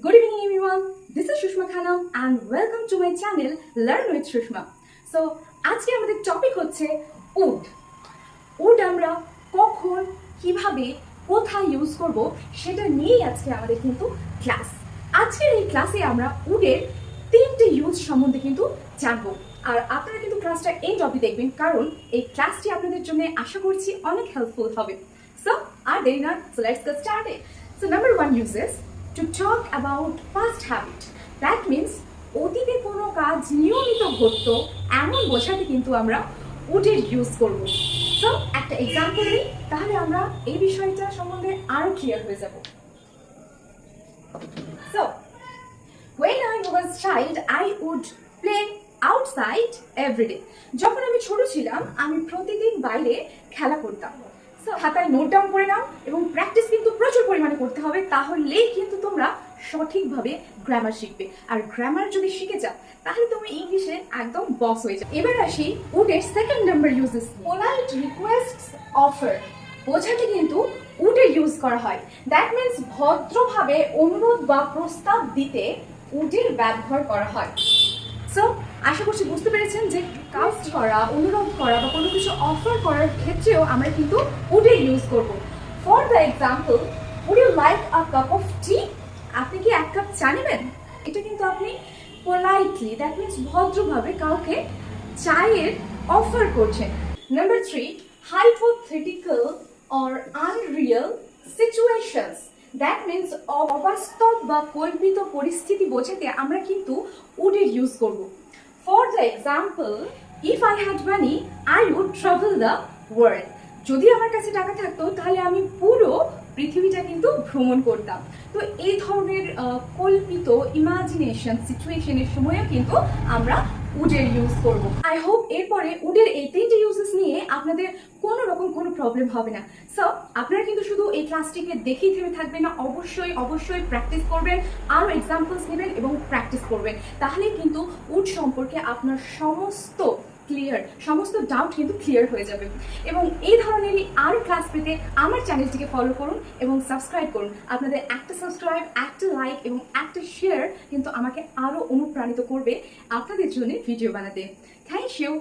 Good evening everyone, this is Shushma Khanam and welcome to my channel Learn with Shushma. So আজকে আমাদের topic হচ্ছে would. Would আমরা কখন কিভাবে কোথায় ইউজ করব সেটা নিয়েই আজকে আমাদের কিন্তু ক্লাস। আজকের এই ক্লাসে আমরা উডের তিনটে ইউজ সম্বন্ধে কিন্তু জানবো। আর আপনারা কিন্তু ক্লাসটা এন্ড অবধি দেখবেন কারণ এই ক্লাসটি আপনাদের জন্য আশা করছি অনেক হেল্পফুল হবে। So আর দেরি না, so let's get started. So number one uses to talk about past habit. That means অতীতে কোনো কাজ নিয়মিত ঘটতো এমন বোঝাতে কিন্তু আমরা উডের ইউজ করব। সো একটা এক্সাম্পল দিই, তাহলে আমরা এই বিষয়টা সম্বন্ধে আরো ক্লিয়ার হয়ে যাব। So when I was child I would play outside every day. যখন আমি ছোট ছিলাম আমি প্রতিদিন বাইরে খেলা করতাম। খাতায় নোট ডাউন করে নাও এবং প্র্যাকটিস কিন্তু প্রচুর পরিমাণে করতে হবে, তাহলেই কিন্তু তোমরা সঠিকভাবে গ্রামার শিখবে। আর গ্রামার যদি শিখে যাও তাহলে তুমি ইংলিশে একদম বস হয়ে যাবে। এবার আসি উডের second number uses. Polite requests offer বোঝাতে কিন্তু উডের ইউজ করা হয়। দ্যাট মিন্স ভদ্রভাবে অনুরোধ বা প্রস্তাব দিতে উডের ব্যবহার করা হয়। সো আশা করছি বুঝতে পেরেছেন যে কাস্ট করা, অনুরোধ করা বা কোনো কিছু অফার করার ক্ষেত্রেও আমরা কিন্তু উডের ইউজ করব। For the example, would you like a cup of tea? আপনি কি এক কাপ চা নেবেন? এটা কিন্তু আপনি পোলাইটলি, দ্যাট মিন্স ভদ্রভাবে কাউকে চায়ের অফার করছেন। Number three, hypothetical or unreal situations. That means অবাস্তব বা কল্পিত পরিস্থিতি বোঝাতে আমরা কিন্তু উডের ইউজ করব। For the example, if I had money I would travel the world. যদি আমার কাছে টাকা থাকতো তাহলে আমি পুরো পৃথিবীটা কিন্তু ভ্রমণ করতাম। তো এই ধরনের কল্পিত ইমাজিনেশন সিচুয়েশনের সময়ও কিন্তু আমরা উডের ইউজ করব। আই হোপ এরপরে উডের এই তিনটে ইউজেস নিয়ে আপনাদের কোনো রকম কোনো প্রবলেম হবে না। সো আপনারা কিন্তু শুধু এই ক্লাসটিকে দেখেই থেমে থাকবেন না, অবশ্যই প্র্যাকটিস করবেন, আরও এক্সাম্পলস নেবেন এবং প্র্যাকটিস করবেন। তাহলে কিন্তু উড সম্পর্কে আপনার সমস্ত ডাউট কিন্তু ক্লিয়ার হয়ে যাবে। এবং এই ধরনেরই আরও ক্লাস পেতে আমার চ্যানেলটিকে ফলো করুন এবং সাবস্ক্রাইব করুন। আপনাদের একটা সাবস্ক্রাইব, একটা লাইক এবং একটা শেয়ার কিন্তু আমাকে আরও অনুপ্রাণিত করবে আপনাদের জন্য ভিডিও বানাতে। Thank you.